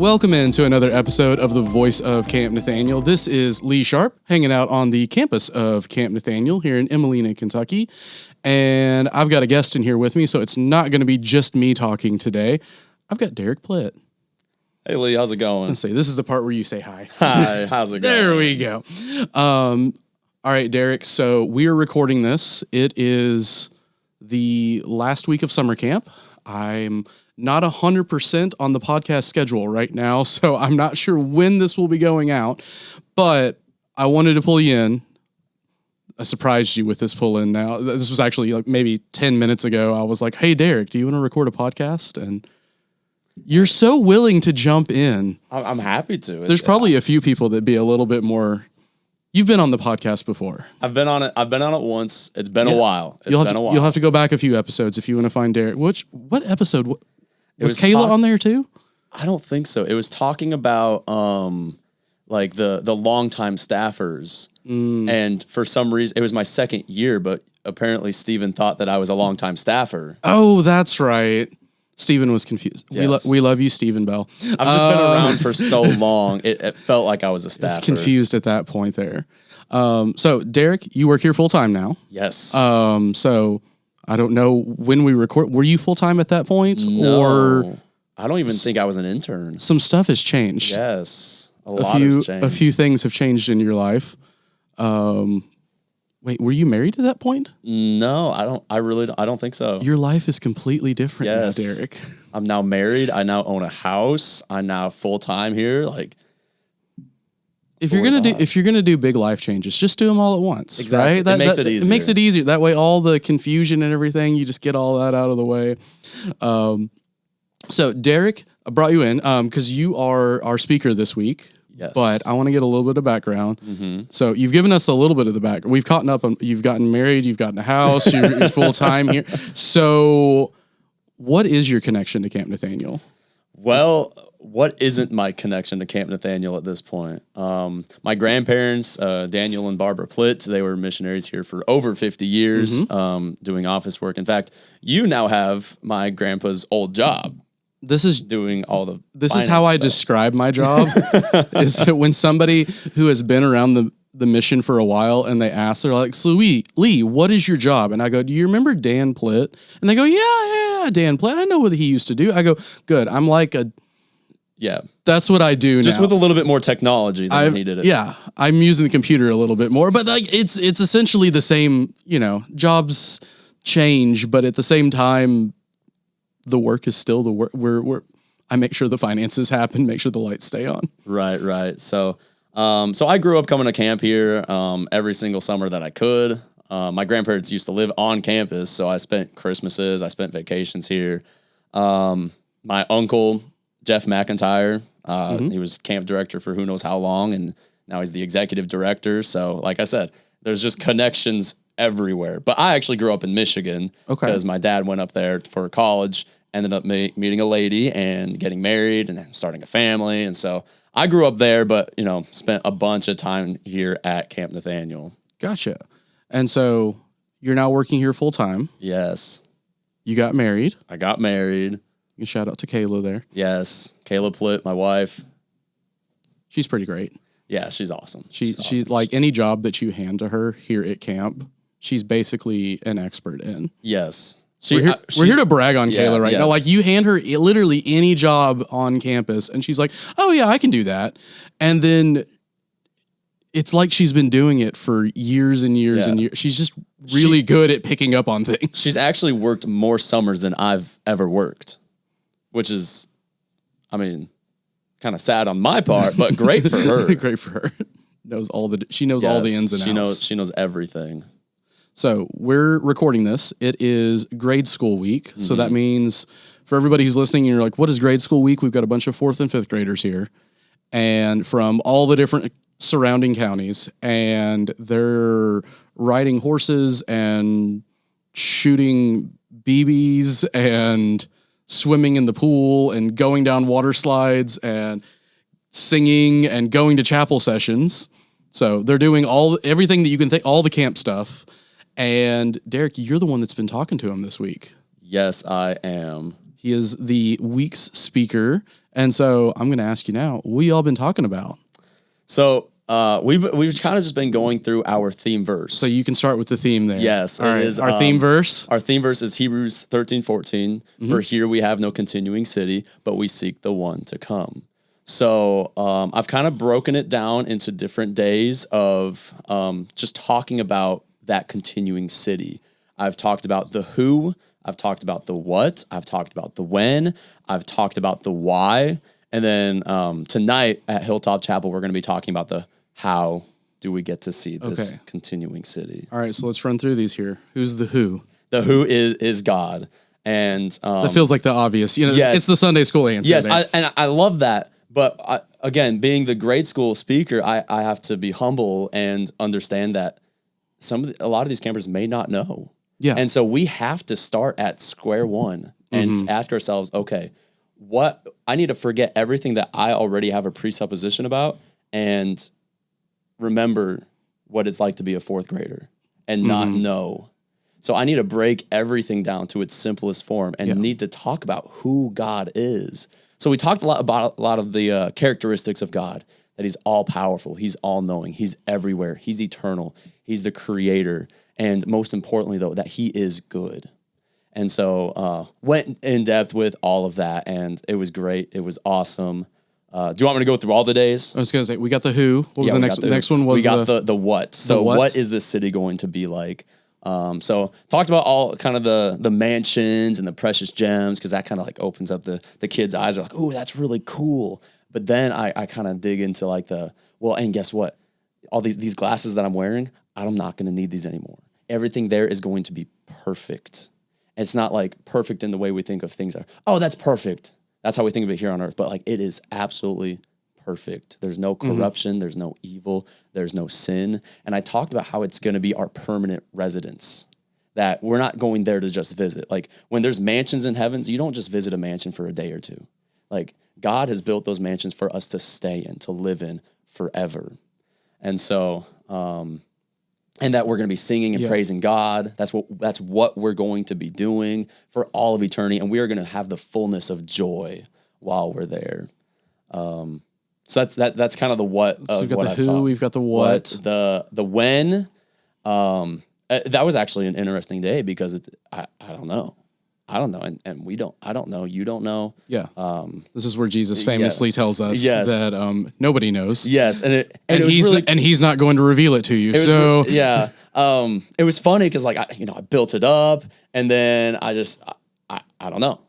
Welcome into another episode of the Voice of Camp Nathanael. This is Lee Sharp, hanging out on the campus of Camp Nathanael here in Emelina, Kentucky. And I've got a guest in here with me, so it's not going to be just me talking today. I've got Derek Plitt. Hey, Lee, how's it going? Let's see, this is the part where you say hi. Hi, how's it going? There we go. All right, Derek, so we're recording this. It is the last week of summer camp. I'm not 100% on the podcast schedule right now, so I'm not sure when this will be going out, but I wanted to pull you in. I surprised you with this pull in now. This was actually like maybe 10 minutes ago. I was like, hey, Derek, do you want to record a podcast? And you're so willing to jump in. I'm happy to. There's probably a few people that'd be a little bit more. You've been on the podcast before. I've been on it once. It's been a while. You'll have to go back a few episodes if you want to find Derek. What episode? Was Kayla on there too? I don't think so. It was talking about like the longtime staffers. And for some reason, it was my second year, but apparently Steven thought that I was a longtime staffer. Oh, that's right. Steven was confused. Yes. We love you, Steven Bell. I've just been around for so long. It felt like I was a staffer. I was confused at that point there. So, Derek, you work here full-time now. Yes. So, I don't know when we record. Were you full-time at that point? No. Or I don't even think I was an intern. Some stuff has changed. Yes. A lot has changed. A few things have changed in your life. Wait, were you married at that point? No, I don't. I don't think so. Your life is completely different now, Derek. I'm now married. I now own a house. I'm now full time here. Like, if you're gonna do big life changes, just do them all at once. Exactly. Right? It makes it easier. It makes it easier. That way, all the confusion and everything, you just get all that out of the way. So, Derek, I brought you in because you are our speaker this week. Yes. But I want to get a little bit of background. Mm-hmm. So you've given us a little bit of the background. We've caught up. You've gotten married. You've gotten a house. You're full time here. So what is your connection to Camp Nathanael? Well, what isn't my connection to Camp Nathanael at this point? My grandparents, Daniel and Barbara Plitt, they were missionaries here for over 50 years, doing office work. In fact, you now have my grandpa's old job. This is doing all the. This is how I describe my job. Is that when somebody who has been around the mission for a while and they ask, they're like, "So Lee, what is your job?" And I go, "Do you remember Dan Plitt?" And they go, "Yeah, Dan Plitt. I know what he used to do." I go, "Good. I'm like a." Yeah, that's what I do just now. With a little bit more technology than when he did it. Yeah, I'm using the computer a little bit more, but like it's essentially the same. Jobs change, but at the same time, the work is still the work. I make sure the finances happen, make sure the lights stay on. Right. So I grew up coming to camp here every single summer that I could. My grandparents used to live on campus, so I spent Christmases, I spent vacations here. My uncle, Jeff McIntyre, he was camp director for who knows how long, and now he's the executive director. So like I said, there's just connections everywhere. But I actually grew up in Michigan because my dad went up there for college, ended up meeting a lady and getting married and starting a family. And so I grew up there, but, spent a bunch of time here at Camp Nathanael. Gotcha. And so you're now working here full time. Yes. You got married. I got married. You can shout out to Kayla there. Yes. Kayla Plitt, my wife. She's pretty great. Yeah, she's awesome. She's like any job that you hand to her here at camp, she's basically an expert in. Yes. We're here to brag on Kayla right now. Like you hand her literally any job on campus and she's like, "Oh yeah, I can do that." And then it's like she's been doing it for years and years and years. She's just really good at picking up on things. She's actually worked more summers than I've ever worked, which is, kind of sad on my part, but great for her. Great for her. She knows all the ins and outs. She knows everything. So we're recording this. It is grade school week. So that means for everybody who's listening, you're like, what is grade school week? We've got a bunch of 4th and 5th graders here and from all the different surrounding counties, and they're riding horses and shooting BBs and swimming in the pool and going down water slides and singing and going to chapel sessions. So they're doing everything that you can think, all the camp stuff. And Derek, you're the one that's been talking to him this week. Yes, I am. He is the week's speaker. And so I'm going to ask you now, what y'all been talking about? So we've kind of just been going through our theme verse. So you can start with the theme there. Yes, All right. is Our theme verse. Our theme verse is Hebrews 13:14. For here we have no continuing city, but we seek the one to come. So I've kind of broken it down into different days of just talking about that continuing city. I've talked about the who, I've talked about the what, I've talked about the when, I've talked about the why, and then tonight at Hilltop Chapel, we're going to be talking about the how do we get to see this continuing city. All right, so let's run through these here. Who's the who? The who is God. And that feels like the obvious. You know, yes. It's the Sunday school answer. Yes, I love that. But again, being the grade school speaker, I have to be humble and understand that a lot of these campers may not know. Yeah. And so we have to start at square one and ask ourselves, okay, what I need to forget everything that I already have a presupposition about and remember what it's like to be a fourth grader and not know. So I need to break everything down to its simplest form and need to talk about who God is. So we talked about a lot of the characteristics of God, that he's all powerful, he's all knowing, he's everywhere, he's eternal, he's the creator. And most importantly, though, that he is good. And so went in depth with all of that, and it was great. It was awesome. Do you want me to go through all the days? I was going to say, we got the who. What was the next? Next one was we got the what. So what? What is this city going to be like? So talked about all kind of the mansions and the precious gems, because that kind of like opens up the kids' eyes. They're like, oh, that's really cool. But then I kind of dig into like and guess what? All these glasses that I'm wearing, I'm not going to need these anymore. Everything there is going to be perfect. It's not like perfect in the way we think of things. That's perfect. That's how we think of it here on earth. But like it is absolutely perfect. There's no corruption. There's no evil. There's no sin. And I talked about how it's going to be our permanent residence, that we're not going there to just visit. Like when there's mansions in heavens, you don't just visit a mansion for a day or two. Like God has built those mansions for us to stay in, to live in forever. And so, and that we're going to be singing and praising God. That's what we're going to be doing for all of eternity. And we are going to have the fullness of joy while we're there. So that's kind of the what of so we've got what the I've who, taught. we've got the what. The when. That was actually an interesting day because I don't know. I don't know. And we don't, I don't know. You don't know. Yeah. This is where Jesus famously tells us that nobody knows. Yes. And it was really, and he's not going to reveal it to you. It was funny because like, I built it up and then I don't know.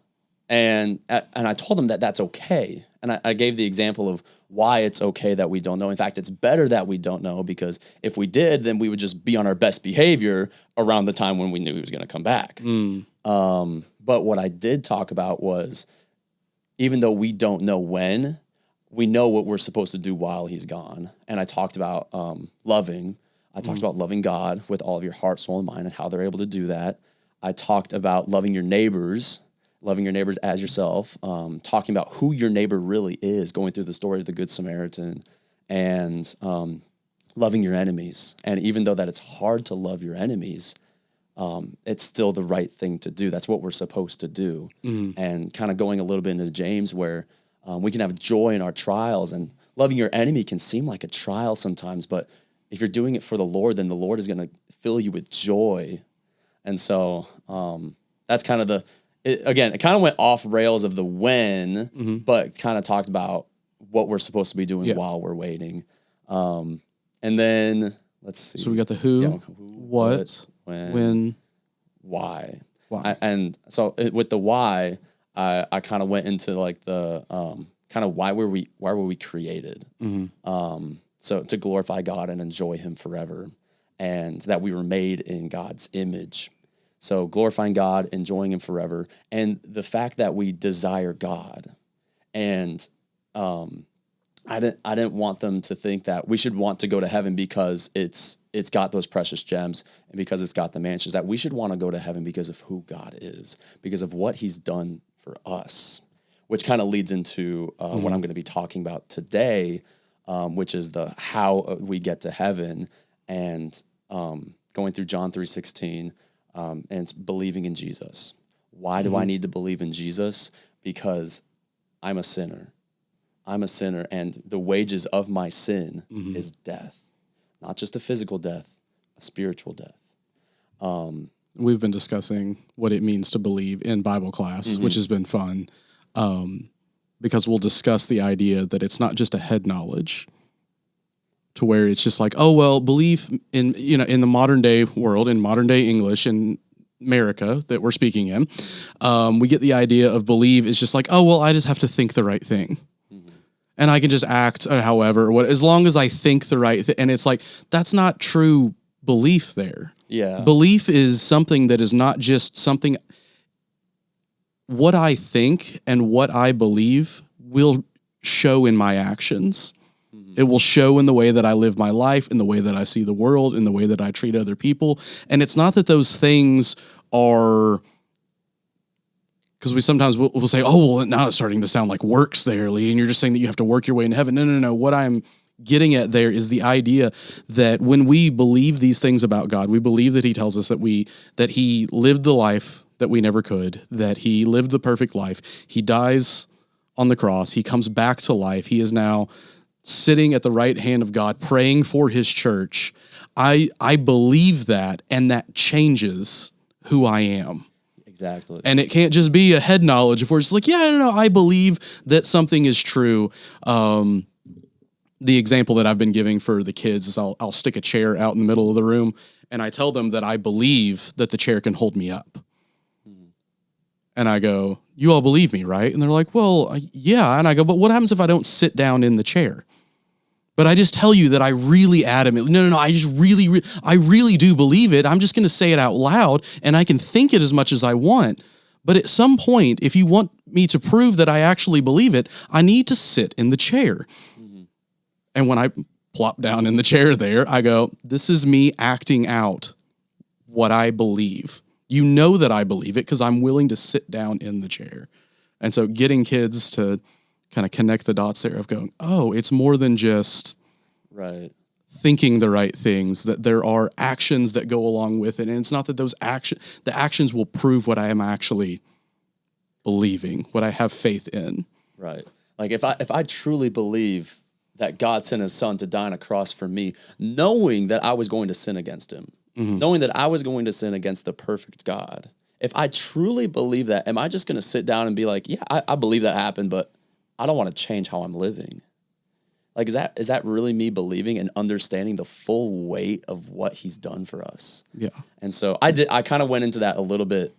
And I told him that that's okay. And I gave the example of why it's okay that we don't know. In fact, it's better that we don't know, because if we did, then we would just be on our best behavior around the time when we knew he was going to come back. But what I did talk about was, even though we don't know when, we know what we're supposed to do while he's gone. And I talked about loving. I talked about loving God with all of your heart, soul, and mind, and how they're able to do that. I talked about loving your neighbors as yourself, talking about who your neighbor really is, going through the story of the Good Samaritan, and loving your enemies. And even though that it's hard to love your enemies, it's still the right thing to do. That's what we're supposed to do. And kind of going a little bit into James, where we can have joy in our trials, and loving your enemy can seem like a trial sometimes, but if you're doing it for the Lord, then the Lord is going to fill you with joy. And so that's kind of it kind of went off rails of the when, but kind of talked about what we're supposed to be doing while we're waiting. And then let's see. So we got the who, what, when, why. And so with the why, I kind of went into like the kind of why were we created? So to glorify God and enjoy him forever, and that we were made in God's image. So glorifying God, enjoying him forever, and the fact that we desire God. And I didn't want them to think that we should want to go to heaven because it's got those precious gems and because it's got the mansions. That we should want to go to heaven because of who God is, because of what he's done for us, which kind of leads into what I'm going to be talking about today, which is the how we get to heaven, and going through John 3:16. And it's believing in Jesus. Why do I need to believe in Jesus? Because I'm a sinner. I'm a sinner, and the wages of my sin is death. Not just a physical death, a spiritual death. We've been discussing what it means to believe in Bible class, which has been fun, because we'll discuss the idea that it's not just a head knowledge, to where it's just like, oh, well, belief in, in the modern day world, in modern day English, in America that we're speaking in, we get the idea of believe is just like, oh, well, I just have to think the right thing. And I can just act however, as long as I think the right thing. And it's like, that's not true belief there. Yeah. Belief is something that is not just something. What I think and what I believe will show in my actions. It will show in the way that I live my life, in the way that I see the world, in the way that I treat other people. And it's not that those things are, because we sometimes we'll say, oh, well, now it's starting to sound like works there, Lee, and you're just saying that you have to work your way into heaven. No. What I'm getting at there is the idea that when we believe these things about God, we believe that he tells us that he lived the life that we never could, that he lived the perfect life. He dies on the cross. He comes back to life. He is now sitting at the right hand of God, praying for his church. I believe that, and that changes who I am. Exactly. And it can't just be a head knowledge if we're just like, I believe that something is true. The example that I've been giving for the kids is I'll stick a chair out in the middle of the room, and I tell them that I believe that the chair can hold me up. And I go, you all believe me, right? And they're like, well, yeah. And I go, but what happens if I don't sit down in the chair? But I just tell you that I really adamantly, no, I just I really do believe it. I'm just going to say it out loud, and I can think it as much as I want. But at some point, if you want me to prove that I actually believe it, I need to sit in the chair. And when I plop down in the chair there, I go, this is me acting out what I believe. You know that I believe it because I'm willing to sit down in the chair. And so getting kids to kind of connect the dots there of going, oh, it's more than just thinking the right things, that there are actions that go along with it. And it's not that the actions will prove what I am actually believing, what I have faith in. Right. Like if I truly believe that God sent his son to die on a cross for me, knowing that I was going to sin against him, knowing that I was going to sin against the perfect God. If I truly believe that, am I just going to sit down and be like, yeah, I believe that happened, but I don't want to change how I'm living? Like, is that really me believing and understanding the full weight of what he's done for us? Yeah. And so I kind of went into that a little bit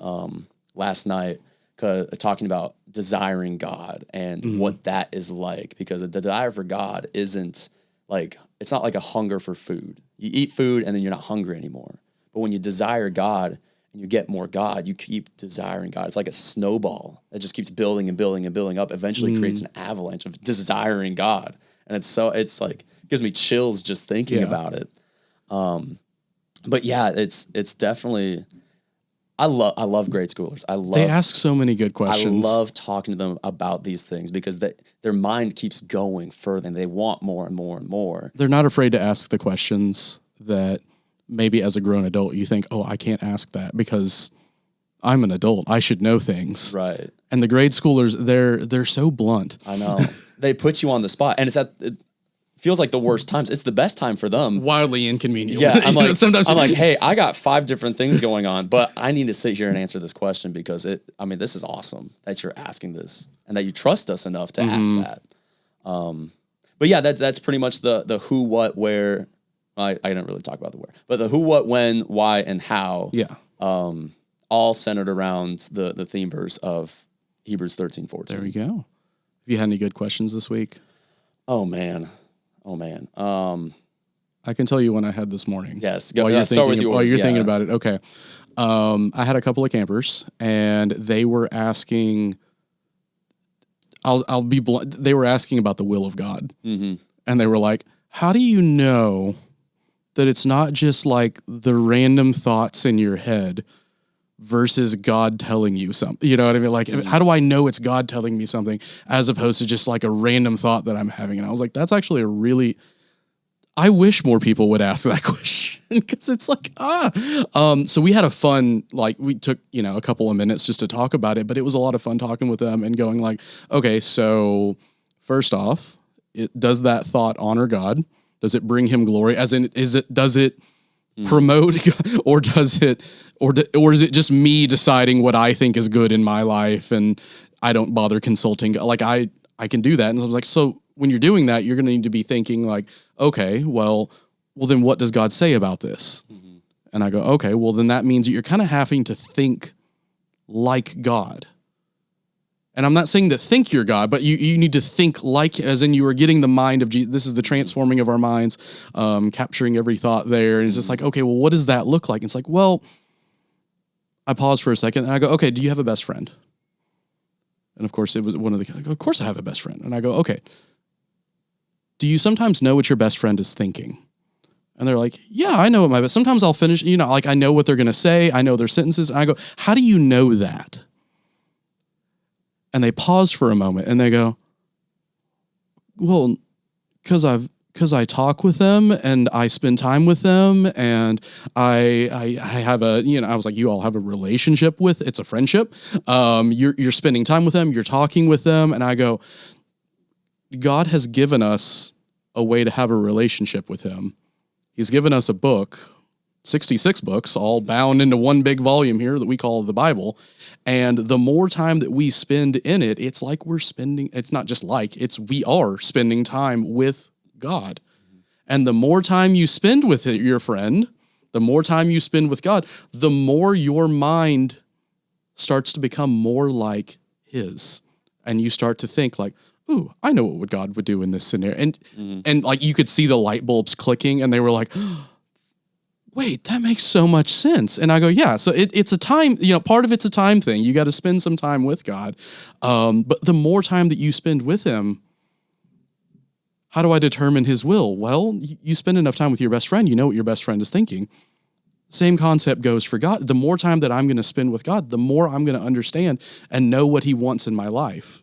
last night, talking about desiring God and what that is like, because a desire for God isn't like, it's not like a hunger for food. You eat food and then you're not hungry anymore. But when you desire God and you get more God, you keep desiring God. It's like a snowball that just keeps building and building and building up, eventually creates an avalanche of desiring God. And it's like, gives me chills just thinking about it. But yeah, it's definitely, I love grade schoolers. They ask so many good questions. I love talking to them about these things because their mind keeps going further and they want more and more and more. They're not afraid to ask the questions that maybe as a grown adult you think, oh, I can't ask that because I'm an adult. I should know things. Right. And the grade schoolers, they're so blunt. I know. They put you on the spot, and it feels like the worst times. It's the best time for them. It's wildly inconvenient. Yeah, I'm like, hey, I got 5 different things going on, but I need to sit here and answer this question because this is awesome that you're asking this and that you trust us enough to ask that. But yeah, that's pretty much the who, what, where. I didn't really talk about the where, but the who, what, when, why, and how. Yeah. All centered around the theme verse of Hebrews 13:14. There we go. Have you had any good questions this week? Oh man. I can tell you one I had this morning. Yes. While you're thinking about it. Okay. I had a couple of campers and they were asking, I'll be blunt. They were asking about the will of God. And they were like, how do you know that it's not just like the random thoughts in your head versus God telling you something? You know what I mean? Like, how do I know it's God telling me something as opposed to just like a random thought that I'm having? And I was like, that's actually I wish more people would ask that question. because it's like, so we had a fun, like we took, a couple of minutes just to talk about it, but it was a lot of fun talking with them and going like, okay, so first off, does that thought honor God? Does it bring him glory? As in, does it promote, or does it, or is it just me deciding what I think is good in my life and I don't bother consulting? Like I can do that. And I was like, so when you're doing that, you're going to need to be thinking like, okay, well, then what does God say about this? Mm-hmm. And I go, okay, well, then that means that you're kind of having to think like God. And I'm not saying that think you're God, but you need to think like, as in you are getting the mind of Jesus. This is the transforming of our minds, capturing every thought there. And it's just like, okay, well, what does that look like? And it's like, well, I pause for a second and I go, okay, do you have a best friend? And of course it was one of the, of course I have a best friend. And I go, okay, do you sometimes know what your best friend is thinking? And they're like, yeah, I know what my best, sometimes I'll finish, like I know what they're going to say. I know their sentences. And I go, how do you know that? And they pause for a moment and they go, well, because I talk with them and I spend time with them and I have I was like, you all have a relationship with, it's a friendship. You're spending time with them, you're talking with them. And I go, God has given us a way to have a relationship with him. He's given us a book, 66 books, all bound into one big volume here that we call the Bible. And the more time that we spend in it, it's like it's not just like, we are spending time with God. And the more time you spend with your friend, the more time you spend with God, the more your mind starts to become more like his. And you start to think like, ooh, I know what God would do in this scenario. And like you could see the light bulbs clicking and they were like, wait, that makes so much sense. And I go, yeah, so it's a time, part of it's a time thing. You got to spend some time with God. But the more time that you spend with him, how do I determine his will? Well, you spend enough time with your best friend, you know what your best friend is thinking. Same concept goes for God. The more time that I'm going to spend with God, the more I'm going to understand and know what he wants in my life.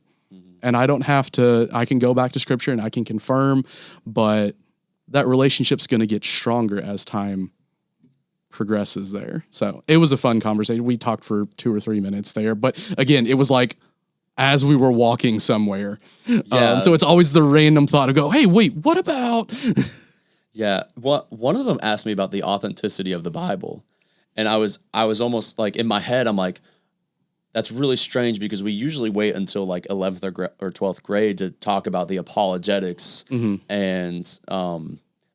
And I don't have to, I can go back to scripture and I can confirm, but that relationship's going to get stronger as time progresses there. So it was a fun conversation. We talked for 2 or 3 minutes there, but again, it was like as we were walking somewhere. Yeah. So it's always the random thought of go, hey, wait, what about? Yeah. One of them asked me about the authenticity of the Bible. And I was almost like in my head, I'm like, that's really strange because we usually wait until like 11th or 12th grade to talk about the apologetics. Mm-hmm. And,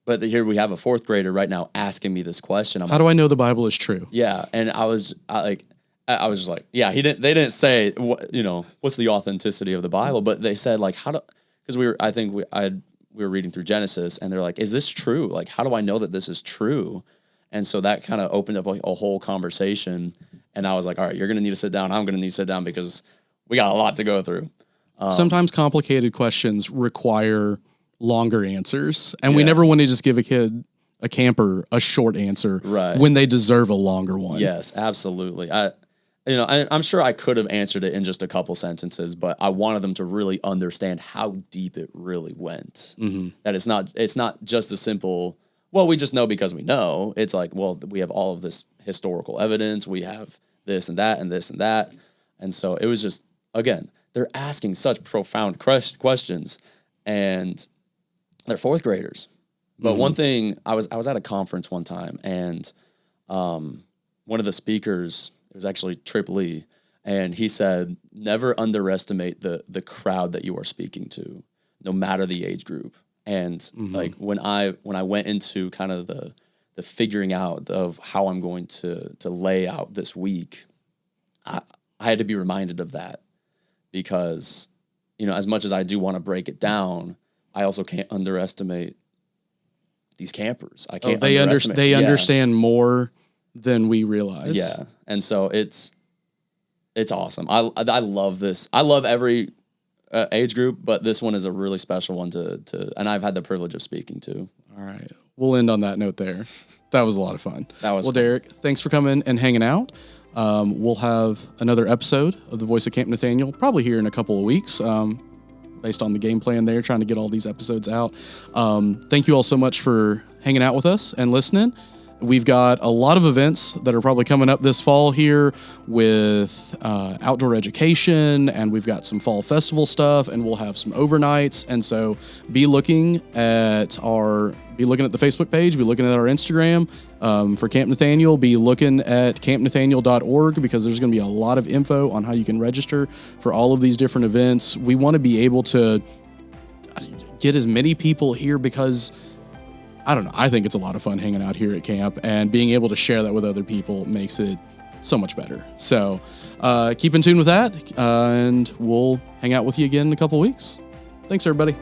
but here we have a 4th grader right now asking me this question. How do I know the Bible is true? Yeah. And I was just like, yeah, they didn't say, what's the authenticity of the Bible, but they said like, because we were reading through Genesis and they're like, is this true? Like, how do I know that this is true? And so that kind of opened up a whole conversation. And I was like, all right, you're going to need to sit down. I'm going to need to sit down because we got a lot to go through. Sometimes complicated questions require longer answers. And we never want to just give a camper a short answer when they deserve a longer one. Yes, absolutely. I'm sure I could have answered it in just a couple sentences, but I wanted them to really understand how deep it really went. Mm-hmm. That it's not just a simple, well, we just know because we know. It's like, well, we have all of this historical evidence. We have this and that and this and that. And so it was just, again, they're asking such profound questions and they're 4th graders. But one thing, I was at a conference one time and one of the speakers, it was actually Trip Lee, and he said, never underestimate the crowd that you are speaking to, no matter the age group. And like when I went into kind of the figuring out of how I'm going to lay out this week, I had to be reminded of that because, as much as I do want to break it down, I also can't underestimate these campers. I can't. They understand more than we realize. Yeah, and so it's awesome. I love this. I love every age group, but this one is a really special one to and I've had the privilege of speaking to. All right, we'll end on that note there. That was a lot of fun. That was fun. Derek, thanks for coming and hanging out. We'll have another episode of The Voice of Camp Nathanael probably here in a couple of weeks. Based on the game plan there, trying to get all these episodes out. Thank you all so much for hanging out with us and listening. We've got a lot of events that are probably coming up this fall here with outdoor education, and we've got some fall festival stuff, and we'll have some overnights. And so be looking at the Facebook page, be looking at our Instagram for Camp Nathanael, be looking at campnathanael.org, because there's going to be a lot of info on how you can register for all of these different events. We want to be able to get as many people here because I don't know. I think it's a lot of fun hanging out here at camp, and being able to share that with other people makes it so much better. So keep in tune with that, and we'll hang out with you again in a couple weeks. Thanks, everybody.